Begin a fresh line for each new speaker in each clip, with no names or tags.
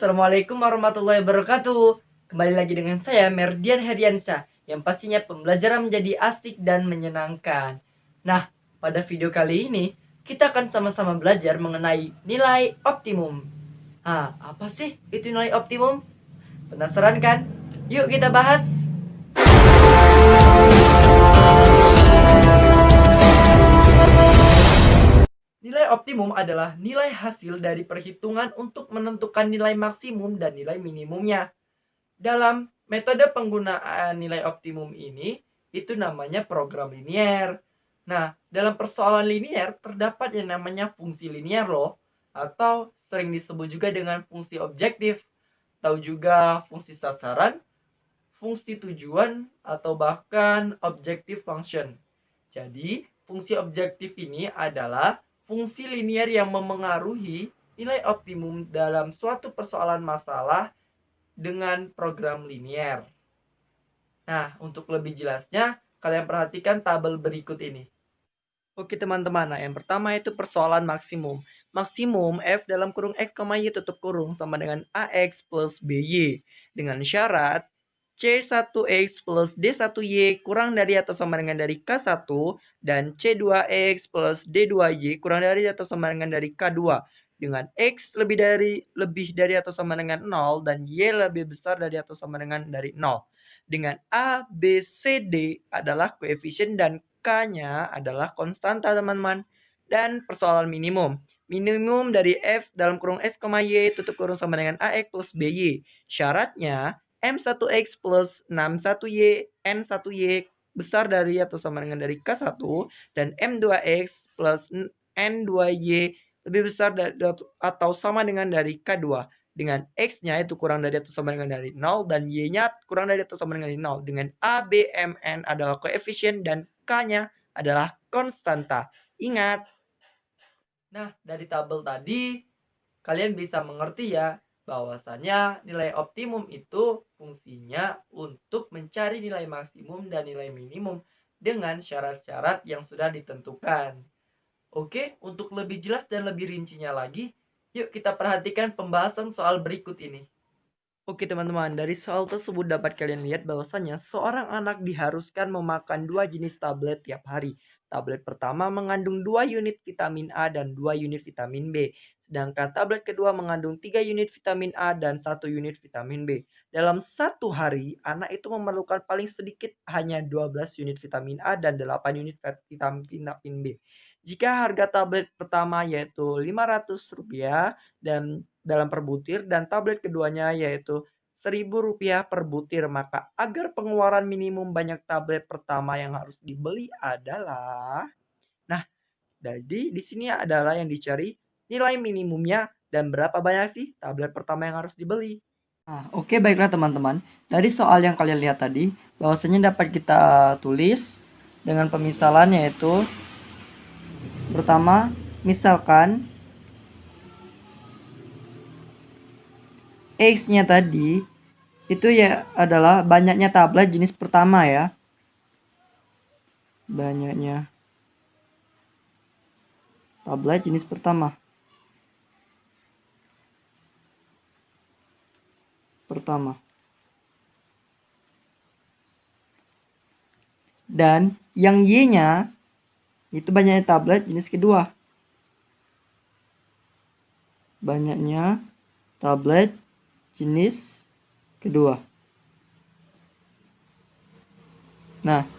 Assalamualaikum warahmatullahi wabarakatuh. Kembali lagi dengan saya Merdian Heriansyah, yang pastinya pembelajaran menjadi asik dan menyenangkan. Nah, pada video kali ini kita akan sama-sama belajar mengenai nilai optimum. Apa sih itu nilai optimum? Penasaran kan? Yuk kita bahas. Nilai optimum adalah nilai hasil dari perhitungan untuk menentukan nilai maksimum dan nilai minimumnya. Dalam metode penggunaan nilai optimum ini, itu namanya program linier. Nah, dalam persoalan linier terdapat yang namanya fungsi linier loh, atau sering disebut juga dengan fungsi objektif. Tahu juga fungsi sasaran, fungsi tujuan, atau bahkan objective function. Jadi, fungsi objektif ini adalah fungsi linier yang memengaruhi nilai optimum dalam suatu persoalan masalah dengan program linier. Nah, untuk lebih jelasnya, kalian perhatikan tabel berikut ini. Oke teman-teman, nah yang pertama itu persoalan maksimum. Maksimum F dalam kurung X, Y tutup kurung sama dengan AX plus BY. Dengan syarat C1X plus D1Y kurang dari atau sama dengan dari K1 dan C2X plus D2Y kurang dari atau sama dengan dari K2 dengan X lebih dari atau sama dengan 0 dan Y lebih besar dari atau sama dengan dari 0. Dengan A, B, C, D adalah koefisien dan K-nya adalah konstanta teman-teman. Dan persoalan minimum. Minimum dari F dalam kurung X, Y tutup kurung sama dengan AX plus BY. Syaratnya M1X plus 61Y, N1Y besar dari atau sama dengan dari K1 dan M2X plus N2Y lebih besar dari atau sama dengan dari K2 dengan X-nya itu kurang dari atau sama dengan dari 0 dan Y-nya kurang dari atau sama dengan dari 0 dengan A, B, M, N adalah koefisien dan K-nya adalah konstanta. Ingat. Nah, dari tabel tadi kalian bisa mengerti ya bahwasanya nilai optimum itu fungsinya untuk mencari nilai maksimum dan nilai minimum dengan syarat-syarat yang sudah ditentukan. Oke, untuk lebih jelas dan lebih rincinya lagi, yuk kita perhatikan pembahasan soal berikut ini. Oke teman-teman, dari soal tersebut dapat kalian lihat bahwasanya seorang anak diharuskan memakan 2 jenis tablet tiap hari. Tablet pertama mengandung 2 unit vitamin A dan 2 unit vitamin B. Sedangkan tablet kedua mengandung 3 unit vitamin A dan 1 unit vitamin B. Dalam satu hari, anak itu memerlukan paling sedikit hanya 12 unit vitamin A dan 8 unit vitamin B. Jika harga tablet pertama yaitu Rp500 dan dalam per butir dan tablet keduanya yaitu Rp1.000 per butir, maka agar pengeluaran minimum banyak tablet pertama yang harus dibeli adalah jadi di sini adalah yang dicari nilai minimumnya dan berapa banyak sih tablet pertama yang harus dibeli. Oke, baiklah teman-teman. Dari soal yang kalian lihat tadi, bahwasanya dapat kita tulis dengan pemisalan yaitu pertama, misalkan X-nya tadi itu ya adalah banyaknya tablet jenis pertama ya. Banyaknya tablet jenis pertama. Dan yang Y-nya itu banyaknya tablet jenis kedua. Banyaknya tablet jenis kedua. Nah,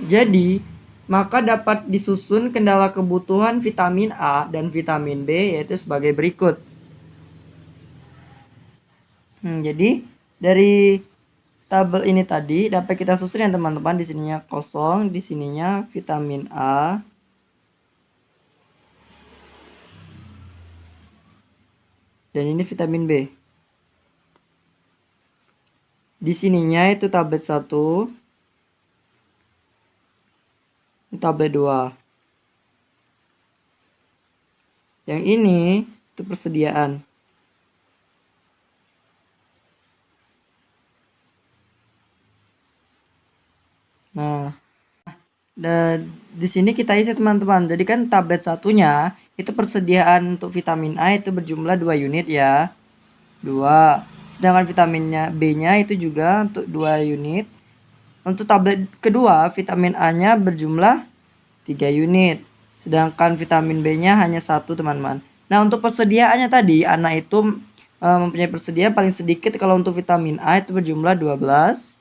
jadi maka dapat disusun kendala kebutuhan vitamin A dan vitamin B yaitu sebagai berikut. Jadi dari tabel ini tadi dapat kita susun ya teman-teman. Di sininya kosong, di sininya vitamin A. Dan ini vitamin B. Di sininya itu tablet 1. Ini tablet 2. Yang ini itu persediaan. Nah, dan di sini kita isi teman-teman. Jadi kan tablet satunya itu persediaan untuk vitamin A itu berjumlah 2 unit ya.
2. Sedangkan vitaminnya B-nya itu juga untuk 2 unit. Untuk tablet kedua, vitamin A-nya berjumlah 3 unit. Sedangkan vitamin B-nya hanya 1, teman-teman. Nah, untuk persediaannya tadi, anak itu mempunyai persediaan paling sedikit kalau untuk vitamin A itu berjumlah 12.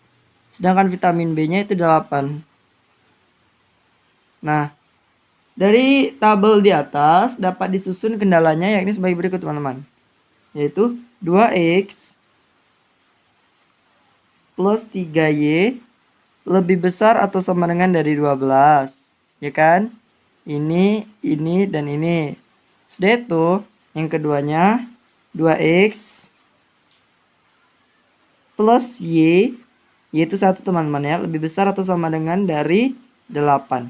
Sedangkan vitamin B-nya itu 8. Nah, dari tabel di atas dapat disusun kendalanya yakni sebagai berikut, teman-teman. Yaitu 2x plus 3y lebih besar atau sama dengan dari 12. Ya kan? Ini, dan ini. Sudah itu, yang keduanya 2x plus y, yaitu 1, teman-teman ya, lebih besar atau sama dengan dari 8.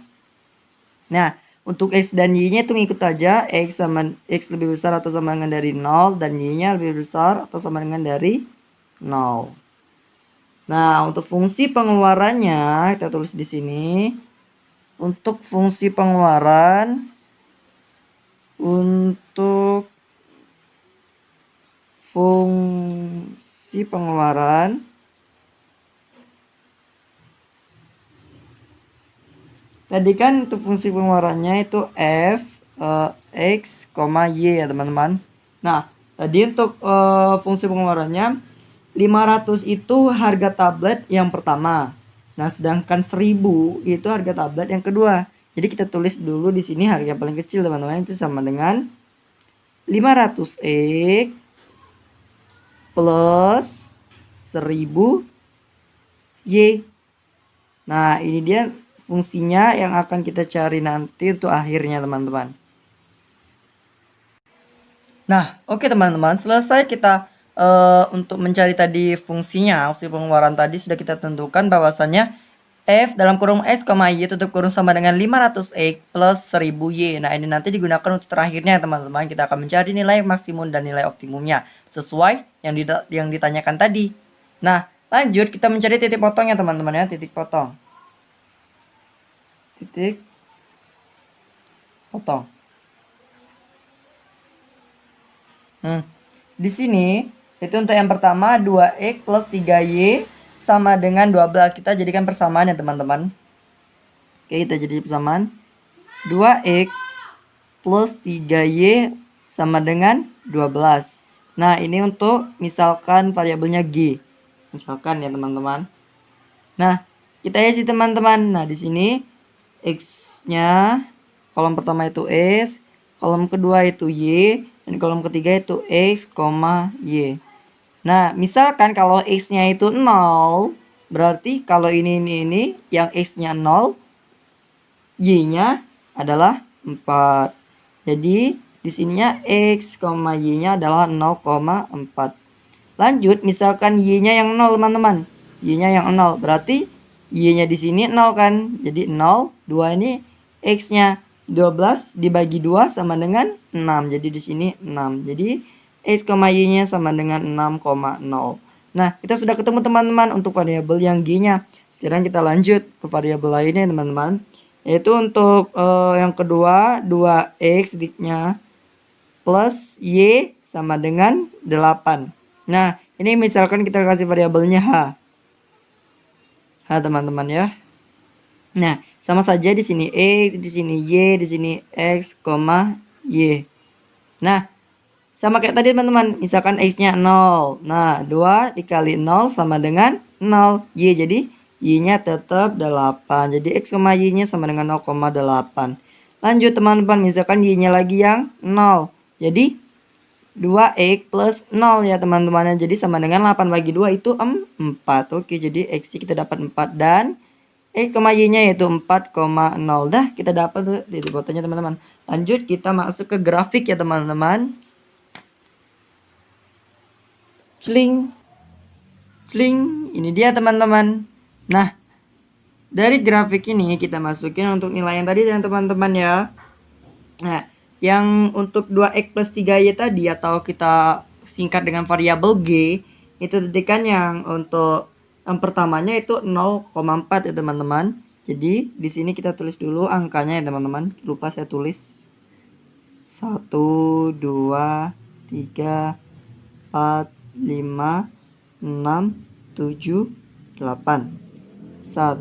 Nah, untuk x dan y-nya itu ngikut aja, x lebih besar atau sama dengan dari 0 dan y-nya lebih besar atau sama dengan dari 0. Nah, untuk fungsi pengeluarannya kita tulis di sini. Untuk fungsi pengeluaran tadi kan untuk fungsi pengeluarannya itu f x, y ya, teman-teman. Nah, tadi untuk fungsi pengeluarannya 500 itu harga tablet yang pertama. Nah, sedangkan 1000 itu harga tablet yang kedua. Jadi kita tulis dulu di sini harga paling kecil, teman-teman, itu sama dengan 500x plus 1000 y. Nah, ini dia fungsinya yang akan kita cari nanti untuk akhirnya, teman-teman. Nah, oke, teman-teman, selesai kita untuk mencari tadi fungsinya, fungsi pengeluaran tadi sudah kita tentukan bahwasannya f dalam kurung x, y tutup kurung sama dengan 500x plus 1000y. Nah, ini nanti digunakan untuk terakhirnya, teman-teman. Kita akan mencari nilai maksimum dan nilai optimumnya sesuai yang ditanyakan tadi. Nah, lanjut kita mencari titik potongnya, teman-teman ya, titik potong. Titik potong. Di sini itu untuk yang pertama 2x plus 3y sama dengan 12. Kita jadikan persamaan ya, teman-teman. Oke, kita jadi persamaan 2x plus 3y sama dengan 12. Nah, ini untuk misalkan variabelnya g. Misalkan ya, teman-teman. Nah, kita isi, teman-teman. Nah, di sini x-nya kolom pertama itu s, kolom kedua itu y, dan kolom ketiga itu x, y. Nah, misalkan kalau x-nya itu 0, berarti kalau ini yang x-nya 0, y-nya adalah 4. Jadi, di sininya x, y-nya adalah 0,4. Lanjut, misalkan y-nya yang 0, teman-teman. Y-nya yang 0, berarti y-nya di sini 0 kan? Jadi 0, 2 ini x-nya 12 dibagi 2 sama dengan 6. Jadi di sini 6. Jadi x, y-nya sama dengan 6,0. Nah, kita sudah ketemu, teman-teman, untuk variabel yang g-nya. Sekarang kita lanjut ke variabel lainnya, teman-teman. Yaitu untuk yang kedua, 2x nya plus y sama dengan 8. Nah, ini misalkan kita kasih variabelnya h. H, teman-teman ya. Nah, sama saja di sini x, di sini y, di sini x, y. Nah, sama kayak tadi, teman-teman. Misalkan x-nya 0. Nah, 2 dikali 0 sama dengan 0. Y, jadi y-nya tetap 8. Jadi x, y-nya sama dengan 0,8. Lanjut, teman-teman. Misalkan y-nya lagi yang 0. Jadi 2x plus 0 ya, teman-teman. Jadi sama dengan 8 bagi 2 itu 4. Oke, jadi x kita dapat 4 dan x, y-nya yaitu 4,0. Dah, kita dapat tuh titik potongnya, teman-teman. Lanjut kita masuk ke grafik ya, teman-teman. Sling. Ini dia, teman-teman. Nah, dari grafik ini kita masukin untuk nilai yang tadi ya, teman-teman ya. Nah, yang untuk 2x plus 3y tadi atau kita singkat dengan variabel g, itu tetikan yang untuk yang pertamanya itu 0,4 ya, teman-teman. Jadi di sini kita tulis dulu angkanya ya, teman-teman. Lupa saya tulis. 1, 2, 3, 4, 5, 6, 7, 8. 1,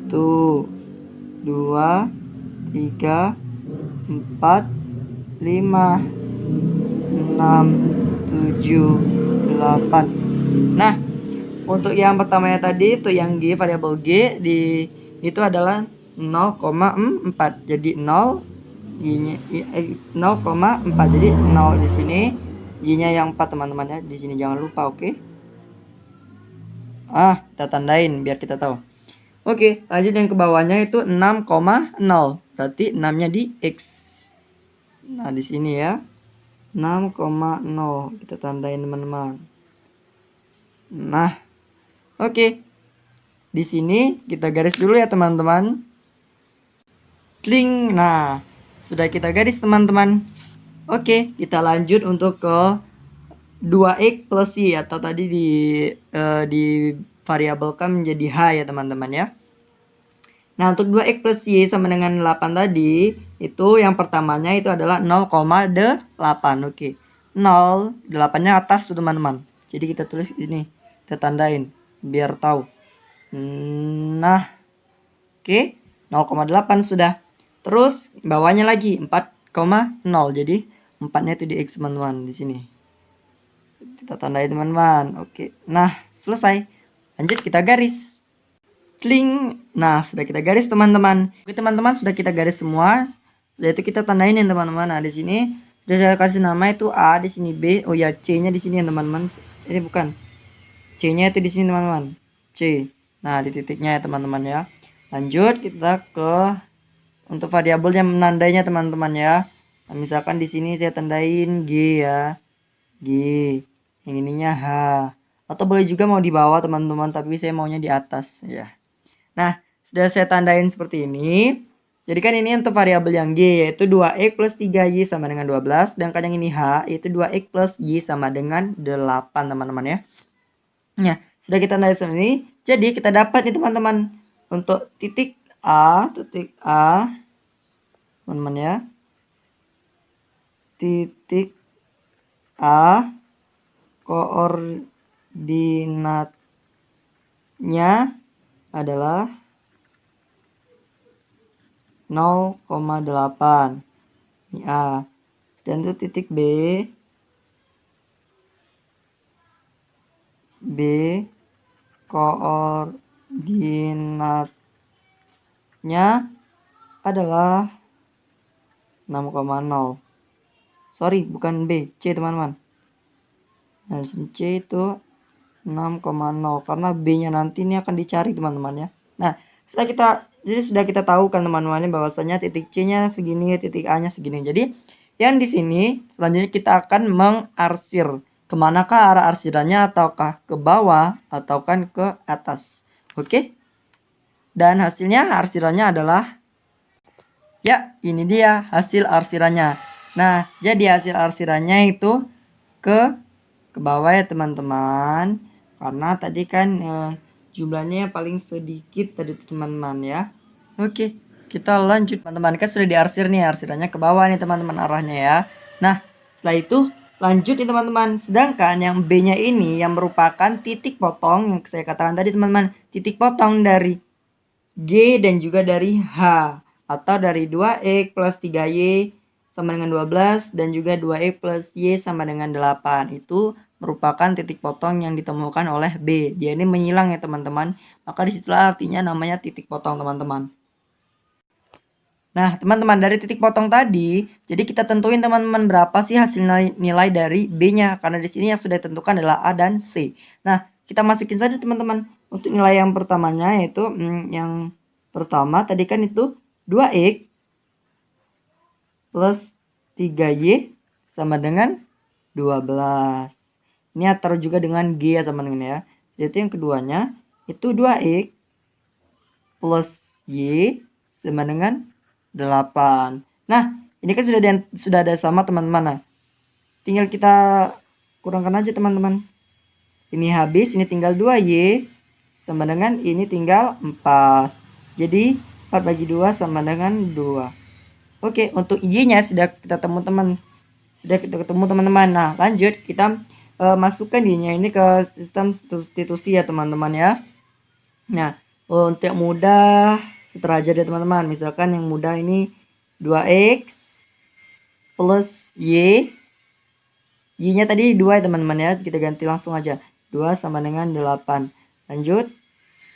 2, 3, 4, 5, 6, 7, 8. Nah, untuk yang pertamanya tadi itu yang G, variabel G itu adalah 0,4. Jadi 0 Y-nya 0,4. Jadi 0 di sini, Y-nya yang 4 teman-teman ya. Di sini jangan lupa, oke? Kita tandain biar kita tahu. Oke, lanjut yang ke bawahnya itu 6,0. Berarti 6-nya di X. Nah, di sini ya. 6,0 kita tandain teman-teman. Nah, oke. Di sini kita garis dulu ya teman-teman. Kling. Nah, sudah kita garis teman-teman. Oke, kita lanjut untuk ke 2x plus y atau tadi di variabelkan menjadi h ya teman-teman ya. Nah, untuk 2x plus y sama dengan 8 tadi, itu yang pertamanya itu adalah 0,8. Oke. 0, 8-nya atas tuh teman-teman. Jadi kita tulis ini, kita tandain biar tahu. Nah, oke, 0,8 sudah. Terus bawahnya lagi 4,0. Jadi 4-nya itu di X teman-teman di sini. Kita tandai teman-teman. Oke. Nah, selesai. Lanjut kita garis. Kling. Nah, sudah kita garis teman-teman. Oke, teman-teman, sudah kita garis semua. Sudah itu kita tandain ya teman-teman. Nah, di sini sudah saya kasih nama itu A, di sini B. Oh ya, C-nya di sini ya teman-teman. Ini bukan. C-nya itu di sini teman-teman. C. Nah, di titiknya ya teman-teman ya. Lanjut kita ke untuk variabel yang menandainya teman-teman ya. Nah, misalkan di sini saya tandain G ya. G. Yang ininya H. Atau boleh juga mau di bawah teman-teman, tapi saya maunya di atas ya. Nah, sudah saya tandain seperti ini. Jadi kan ini untuk variabel yang G yaitu 2x plus 3y sama dengan 12. Sedangkan yang ini H yaitu 2x plus y sama dengan 8 teman-teman ya. Nah, sudah kita tandain seperti ini. Jadi kita dapat nih teman-teman. Untuk titik A teman-teman ya. Titik A koordinatnya adalah 0,8. Ini A. Dan itu titik B koordinatnya adalah 6,0. Sorry, bukan B, C teman-teman. Nah, di sini C itu 6,0 karena B-nya nanti ini akan dicari teman-teman ya. Nah, sudah kita tahu kan teman-teman bahwasanya titik C-nya segini, titik A-nya segini. Jadi, yang di sini selanjutnya kita akan mengarsir. Kemanakah arah arsirannya, ataukah ke bawah ataukah ke atas. Oke? Dan hasilnya arsirannya adalah ya, ini dia hasil arsirannya. Nah, jadi hasil arsirannya itu ke bawah ya teman-teman. Karena tadi kan jumlahnya yang paling sedikit tadi teman-teman ya. Oke, kita lanjut teman-teman. Kan sudah diarsir nih, arsirannya ke bawah nih teman-teman arahnya ya. Nah, setelah itu lanjut nih teman-teman. Sedangkan yang B-nya ini yang merupakan titik potong yang saya katakan tadi teman-teman. Titik potong dari G dan juga dari H. Atau dari 2x plus 3y sama dengan 12 dan juga 2x plus y sama dengan 8. Itu merupakan titik potong yang ditemukan oleh B. Dia ini menyilang ya teman-teman. Maka disitulah artinya namanya titik potong teman-teman. Nah teman-teman, dari titik potong tadi, jadi kita tentuin teman-teman berapa sih hasil nilai dari B-nya. Karena di sini yang sudah ditentukan adalah A dan C. Nah kita masukin saja teman-teman. Untuk nilai yang pertamanya yaitu yang pertama tadi kan itu 2x plus 3y sama dengan 12. Ini atur juga dengan G ya teman-teman ya. Jadi yang keduanya itu 2x plus y sama dengan 8. Nah, ini kan sudah ada sama teman-teman. Nah, tinggal kita kurangkan aja teman-teman. Ini habis, ini tinggal 2y sama dengan ini tinggal 4. Jadi 4 bagi 2 sama dengan 2. Oke, untuk y-nya sudah kita ketemu teman-teman. Nah, lanjut kita masukkan Y-nya ini ke sistem substitusi ya teman-teman ya. Nah, untuk yang mudah sederajat ya teman-teman. Misalkan yang mudah ini 2x plus Y. Y-nya tadi 2 ya teman-teman ya. Kita ganti langsung aja. 2 sama dengan 8. Lanjut.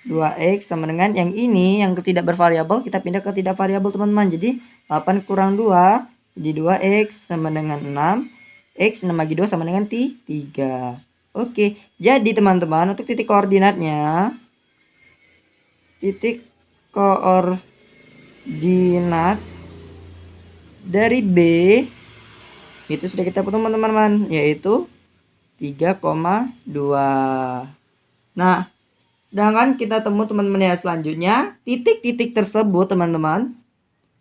2x sama dengan yang ini yang tidak bervariabel, kita pindah ke tidak variabel teman-teman. Jadi 8 kurang 2 jadi 2x sama dengan 6. X 6 bagi 2 sama dengan 3. Oke, jadi teman-teman untuk titik koordinatnya, titik koordinat dari B itu sudah kita potong teman-teman, yaitu 3,2. Nah, sedangkan kita temu teman-teman ya selanjutnya, titik-titik tersebut teman-teman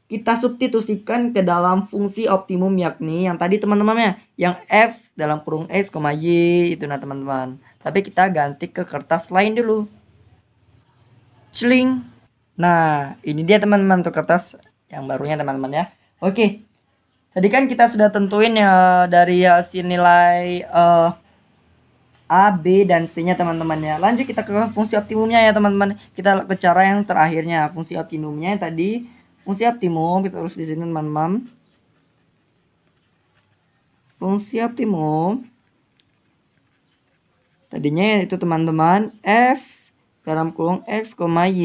kita substitusikan ke dalam fungsi optimum, yakni yang tadi teman-teman ya, yang F dalam kurung X, Y itu nah teman-teman. Tapi kita ganti ke kertas lain dulu. Celing. Nah, ini dia teman-teman untuk kertas yang barunya teman-teman ya. Oke. Tadi kan kita sudah tentuin ya dari hasil nilai A, B, dan C-nya teman-teman ya. Lanjut kita ke fungsi optimumnya ya teman-teman. Kita ke cara yang terakhirnya. Fungsi optimumnya yang tadi, fungsi optimum kita tulis di sini teman-teman. Fungsi optimum tadinya itu teman-teman F dalam kurung X, Y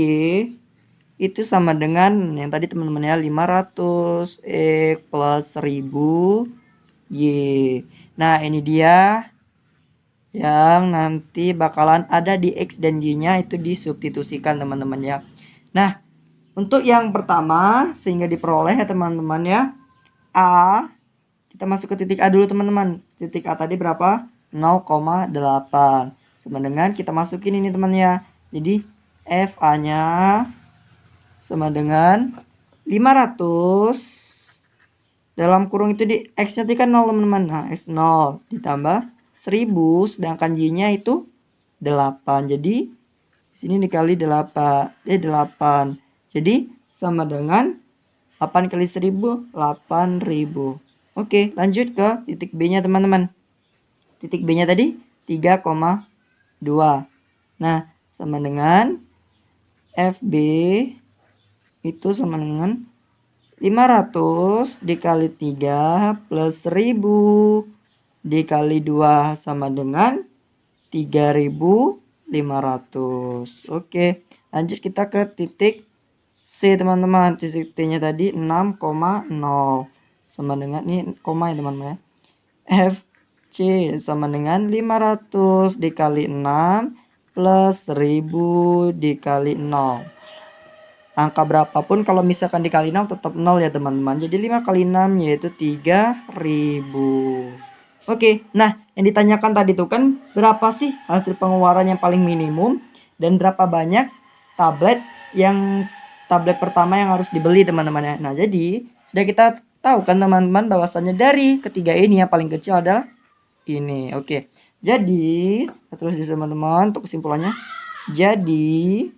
itu sama dengan yang tadi teman-teman ya, 500 X plus 1000 Y. Nah, ini dia yang nanti bakalan ada di X dan Y-nya itu disubstitusikan teman-teman ya. Nah, untuk yang pertama sehingga diperoleh ya teman-teman ya, A, kita masuk ke titik A dulu teman-teman. Titik A tadi berapa? 0,8. Sama dengan kita masukin ini teman ya. Jadi FA-nya sama dengan 500 dalam kurung itu di X-nya tadi kan 0 teman-teman. Nah, X 0 ditambah 1000 sedangkan Y-nya itu 8. Jadi sini dikali 8. 8. Jadi sama dengan 8 kali 1000 8000. Oke, lanjut ke titik B-nya teman-teman. Titik B-nya tadi 3,2. Nah, sama dengan FB itu sama dengan 500 dikali 3 plus 1000 dikali 2 sama dengan 3500. Oke, lanjut kita ke titik C teman-teman. Titik T-nya tadi 6,0 sama dengan ini koma ya teman-teman ya. FC sama dengan 500 dikali 6 plus 1000 dikali 0. Angka berapapun kalau misalkan dikali 0 tetap 0 ya teman-teman. Jadi 5 kali 6 yaitu 3000. Oke, nah yang ditanyakan tadi itu kan berapa sih hasil pengeluaran yang paling minimum dan berapa banyak tablet pertama yang harus dibeli teman-teman ya. Nah, jadi sudah kita tahu kan teman-teman bahwasannya dari ketiga ini yang paling kecil adalah ini. Oke. Jadi, terus di teman-teman untuk kesimpulannya. Jadi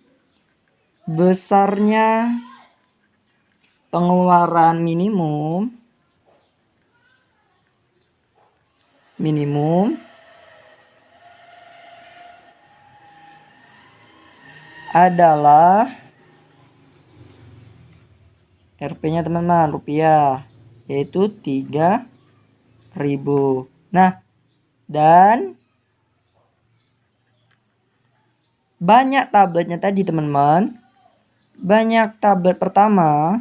besarnya pengeluaran minimum adalah Rp-nya teman-teman rupiah, yaitu 3000. Nah, dan banyak tabletnya tadi teman-teman. Banyak tablet pertama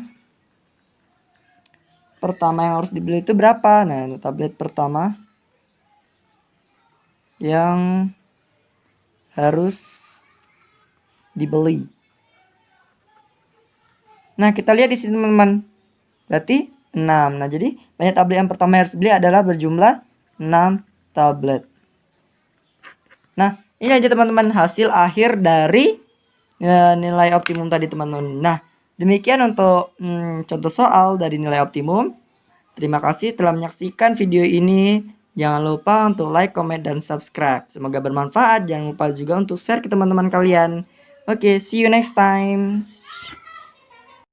yang harus dibeli itu berapa? Nah, tablet pertama yang harus dibeli. Nah, kita lihat di sini teman-teman. Berarti 6. Nah, jadi banyak tablet yang pertama yang harus dibeli adalah berjumlah 6 tablet. Nah, ini aja teman-teman hasil akhir dari nilai optimum tadi teman-teman. Nah, demikian untuk contoh soal dari nilai optimum. Terima kasih telah menyaksikan video ini. Jangan lupa untuk like, comment, dan subscribe. Semoga bermanfaat. Jangan lupa juga untuk share ke teman-teman kalian. Oke, see you next time.